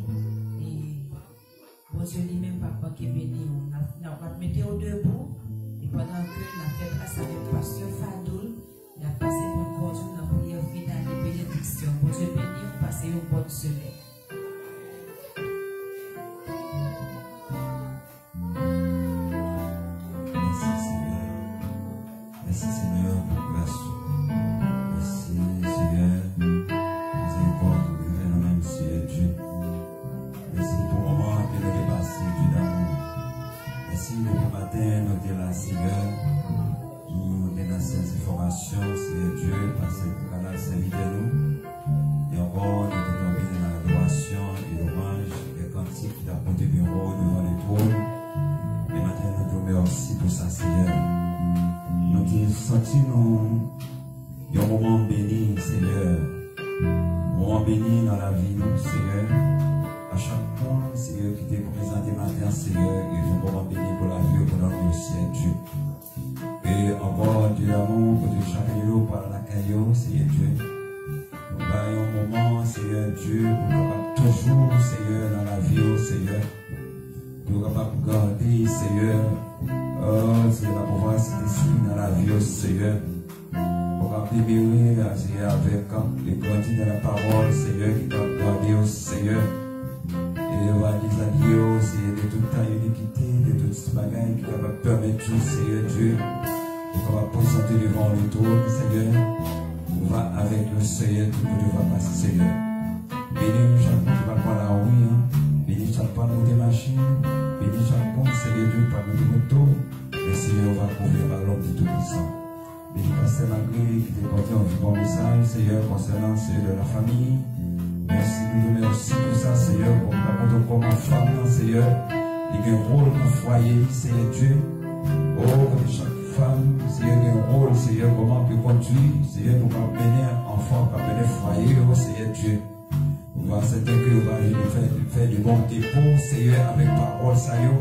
et bon Dieu lui-même papa qui est béni, on va mettre au debout et pendant que la fait grâce avec le pasteur Fadoul, il a passé pour bon Dieu dans la prière finale et bénédiction. Bon Dieu béni, on passe une bonne semaine. Merci Seigneur pour grâce. Merci Seigneur. Merci le matin, nous sommes là, Seigneur. Nous sommes dans ces informations, c'est Dieu, parce que le canal servit de nous. Et encore, nous sommes tombés dans l'adoration et l'hommage, les cantiques d'apporter bureau devant les trônes. Et maintenant, nous te remercions pour ça, Seigneur. Nous te sentons un moment béni, Seigneur. Un moment béni dans la vie, nous, Seigneur. À chaque point, Seigneur, qui t'est présenté matin, Seigneur, et je vous béni pour la vie, pour notre merci, Dieu. Et encore, Dieu l'amour, pour Dieu chaque jour, par la caillou, Seigneur Dieu. Nous avons un moment, Seigneur Dieu, pour capable toujours, Seigneur, dans la vie, Seigneur, nous capables de garder, Seigneur, c'est la pouvoir ici dans la vie, Seigneur. Pour demeurer avec les grandir dans la parole, Seigneur, qui va garder, Seigneur. Et on va les allier, Seigneur, de toute ta iniquité, de toutes ces bagailles qui va permettre, Seigneur Dieu, pour qu'on va présenter devant le trône, Seigneur. On va avec le Seigneur, tout le monde va passer, Seigneur. Bénis chaque monde qui va prendre la rue, bénis chaque monde des machines, bénis chaque monde, Seigneur Dieu, par nos motos. Mais Seigneur, on va couvrir par l'homme de Tout-Puissant. Bénis Pasteur Magri qui t'est porté en bon message, Seigneur, concernant Seigneur de la famille. Merci, nous merci pour ça, Seigneur, pour la comme ma femme, Seigneur. Il y a un rôle dans le foyer, Seigneur Dieu. Oh, chaque femme, Seigneur, il y a un rôle, Seigneur, comment on peut conduire, Seigneur, pour mener un enfant, pour mener un foyer, oh Seigneur Dieu. On va s'intégrer, on va faire du bon dépôt, Seigneur, avec parole, Seigneur,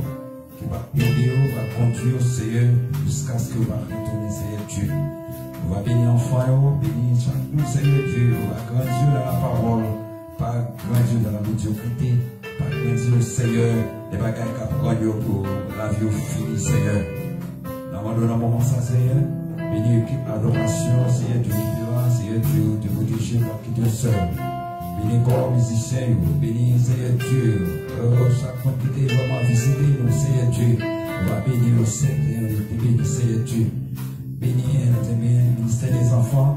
qui va aider, va conduire, Seigneur, jusqu'à ce qu'on va retourner, Seigneur Dieu. On va bénir l'enfant, bénir chaque nous, Seigneur Dieu, on va grandir dans la parole, pas grandir dans la médiocrité, pas grandir, Seigneur, les bagages qui apprennent pour la vie finie, Seigneur. Dans le moment, ça, Seigneur, bénir l'équipe adoration, Seigneur Dieu, Seigneur Dieu, de protéger par qui Dieu seul. Bénis encore musiciens, bénis Seigneur Dieu, chaque monde qui était vraiment visité, nous Seigneur Dieu, on va bénir le Seigneur, bénis Seigneur Dieu, bénis le ministère des enfants,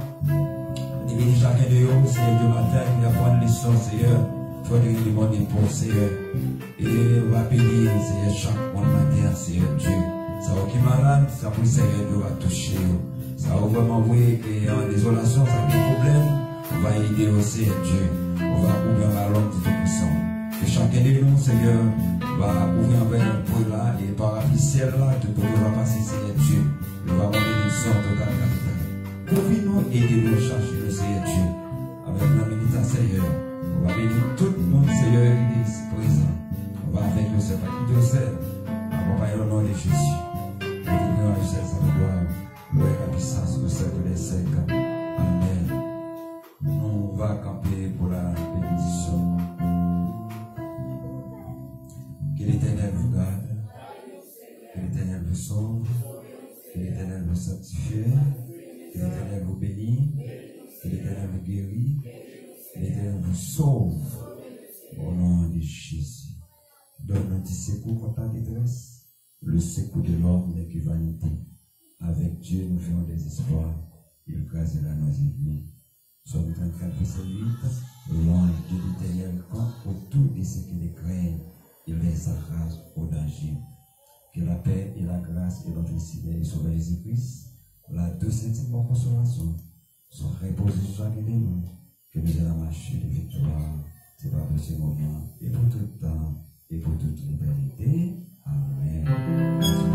bénis chacun de eux, Seigneur Dieu matin, qui apprend les leçons, Seigneur, faut dire le monde pour Seigneur, et on va bénir Seigneur chaque monde matin, Seigneur Dieu, ça va qui malade, ça pour Seigneur Dieu va toucher, ça va vraiment voir qu'il y a en désolation, ça a des problèmes, on va aider au Seigneur Dieu. On va ouvrir la langue du Tout-Puissant. Que chacun de nous, Seigneur, va ouvrir un verre pour là et par la ciel là, tout le monde va passer, Seigneur Dieu. On va avoir une édition totale capitale. Conviens-nous et aidez-nous chercher le Seigneur Dieu. Avec la méditation, Seigneur. On va bénir tout le monde, Seigneur, qui est ici présent. On va avec le Seigneur qui te sert. Accompagner le nom de Jésus. Et nous, la richesse, la gloire, la puissance, le cercle des siècles. Amen. On va camper pour la bénédiction. Que l'Éternel vous garde, que l'Éternel vous sauve, que l'Éternel vous sanctifie, que l'Éternel vous bénit, que l'Éternel vous guérit, que l'Éternel vous sauve. Au nom de Jésus. Donne un secours contre la détresse, le secours de l'homme n'est que vanité. Avec Dieu, nous faisons des espoirs, il grâce la nos ennemis. Somme 34, verset 8, l'ange de l'Éternel campe autour de ceux qui les craignent, il les arrache au danger. Que la paix et la grâce et notre Seigneur et Sauveur Jésus-Christ, la douce consolation, sont reposées sur chacun de nous, que nous allons marcher de victoire, c'est pas pour ce moment, et pour tout le temps, et pour toute l'éternité. Amen.